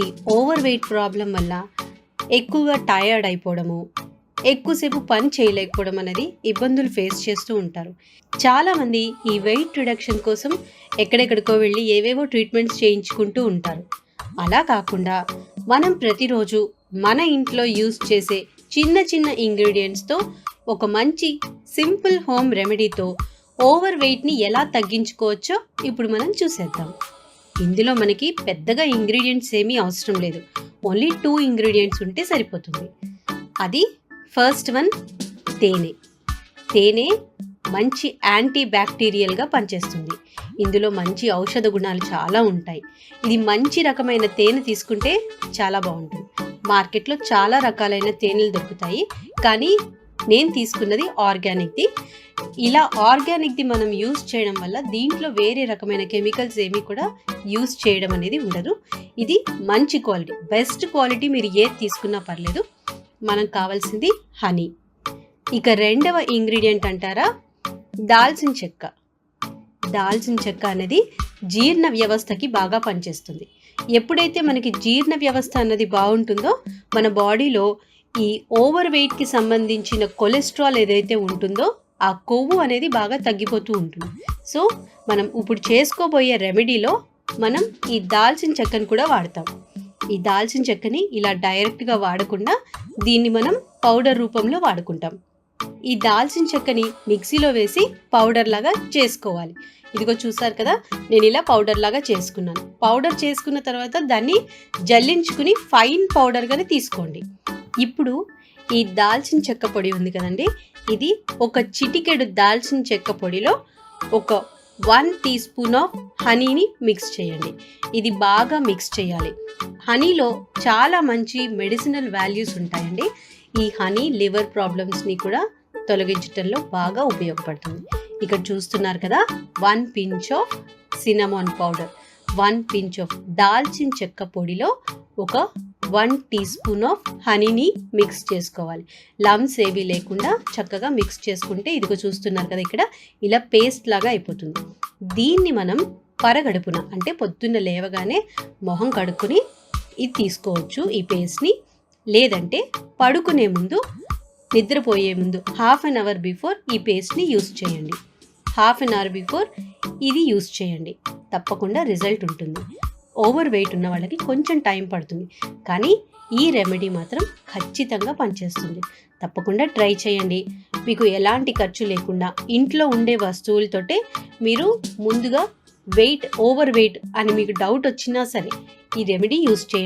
ఈ over weight problem వల్ల ఎక్కువగా టయర్డ్ అయిపోవడము, ఎక్కువసేపు పని చేయలేకపోవడం అనేది ఇబ్బందులు ఫేస్ చేస్తూ ఉంటారు. చాలామంది ఈ వెయిట్ రిడక్షన్ కోసం ఎక్కడెక్కడికో వెళ్ళి ఏవేవో ట్రీట్మెంట్స్ చేయించుకుంటూ ఉంటారు. అలా కాకుండా మనం ప్రతిరోజు మన ఇంట్లో యూజ్ చేసే చిన్న చిన్న ఇంగ్రీడియంట్స్తో ఒక మంచి సింపుల్ హోమ్ రెమెడీతో ఓవర్ వెయిట్ని ఎలా తగ్గించుకోవచ్చో ఇప్పుడు మనం చూసేద్దాం. ఇందులో మనకి పెద్దగా ఇంగ్రీడియంట్స్ ఏమీ అవసరం లేదు. ఓన్లీ 2 ఇంగ్రీడియంట్స్ ఉంటే సరిపోతుంది. అది ఫస్ట్ వన్ తేనె. తేనె మంచి యాంటీ బ్యాక్టీరియల్గా పనిచేస్తుంది. ఇందులో మంచి ఔషధ గుణాలు చాలా ఉంటాయి. ఇది మంచి రకమైన తేనె తీసుకుంటే చాలా బాగుంటుంది. మార్కెట్లో చాలా రకాలైన తేనెలు దొరుకుతాయి, కానీ నేను తీసుకున్నది ఆర్గానిక్ది. ఇలా ఆర్గానిక్ది మనం యూజ్ చేయడం వల్ల దీంట్లో వేరే రకమైన కెమికల్స్ ఏమీ కూడా యూజ్ చేయడం అనేది ఉండదు. ఇది మంచి క్వాలిటీ, బెస్ట్ క్వాలిటీ. మీరు ఏది తీసుకున్నా పర్లేదు. మనకు కావాల్సింది హనీ. ఇక రెండవ ఇంగ్రీడియంట్ అంటారా, దాల్చిన చెక్క. దాల్చిన చెక్క అనేది జీర్ణ వ్యవస్థకి బాగా పనిచేస్తుంది. ఎప్పుడైతే మనకి జీర్ణ వ్యవస్థ అన్నది బాగుంటుందో మన బాడీలో ఈ ఓవర్ వెయిట్కి సంబంధించిన కొలెస్ట్రాల్ ఏదైతే ఉంటుందో ఆ కొవ్వు అనేది బాగా తగ్గిపోతూ ఉంటుంది. సో మనం ఇప్పుడు చేసుకోబోయే రెమెడీలో మనం ఈ దాల్చిన చెక్కను కూడా వాడతాం. ఈ దాల్చిన చెక్కని ఇలా డైరెక్ట్గా వాడకుండా దీన్ని మనం పౌడర్ రూపంలో వాడుకుంటాం. ఈ దాల్చిన చెక్కని మిక్సీలో వేసి పౌడర్ లాగా చేసుకోవాలి. ఇదిగో చూసారు కదా, నేను ఇలా పౌడర్ లాగా చేసుకున్నాను. పౌడర్ చేసుకున్న తర్వాత దాన్ని జల్లించుకుని ఫైన్ పౌడర్గానే తీసుకోండి. ఇప్పుడు ఈ దాల్చిన చెక్క పొడి ఉంది కదండి, ఇది ఒక చిటికెడు దాల్చిన చెక్క పొడిలో ఒక 1 టీ స్పూన్ ఆఫ్ హనీని మిక్స్ చేయండి. ఇది బాగా మిక్స్ చేయాలి. హనీలో చాలా మంచి మెడిసినల్ వాల్యూస్ ఉంటాయండి. ఈ హనీ లివర్ ప్రాబ్లమ్స్ని కూడా తొలగించడంలో బాగా ఉపయోగపడుతుంది. ఇక్కడ చూస్తున్నారు కదా, 1 pinch of cinnamon powder, 1 pinch of దాల్చిన చెక్క పొడిలో ఒక 1 టీ స్పూన్ ఆఫ్ హనీని మిక్స్ చేసుకోవాలి. లమ్స్ ఏవి లేకుండా చక్కగా మిక్స్ చేసుకుంటే ఇదిగో చూస్తున్నారు కదా, ఇక్కడ ఇలా పేస్ట్ లాగా అయిపోతుంది. దీన్ని మనం పరగడుపున అంటే పొద్దున్న లేవగానే మొహం కడుక్కుని ఇది తీసుకోవచ్చు ఈ పేస్ట్ని. లేదంటే పడుకునే ముందు, నిద్రపోయే ముందు హాఫ్ అన్ అవర్ బిఫోర్ ఈ పేస్ట్ని యూస్ చేయండి. హాఫ్ అన్ అవర్ బిఫోర్ ఇది యూస్ చేయండి. తప్పకుండా రిజల్ట్ ఉంటుంది. ఓవర్ వెయిట్ ఉన్న వాళ్ళకి కొంచెం టైం పడుతుంది, కానీ ఈ రెమెడీ మాత్రం ఖచ్చితంగా పనిచేస్తుంది. తప్పకుండా ట్రై చేయండి. మీకు ఎలాంటి ఖర్చు లేకుండా ఇంట్లో ఉండే వస్తువులతోటే మీరు ముందుగా ఓవర్ వెయిట్ అని మీకు డౌట్ వచ్చినా సరే ఈ రెమెడీ యూస్ చేయండి.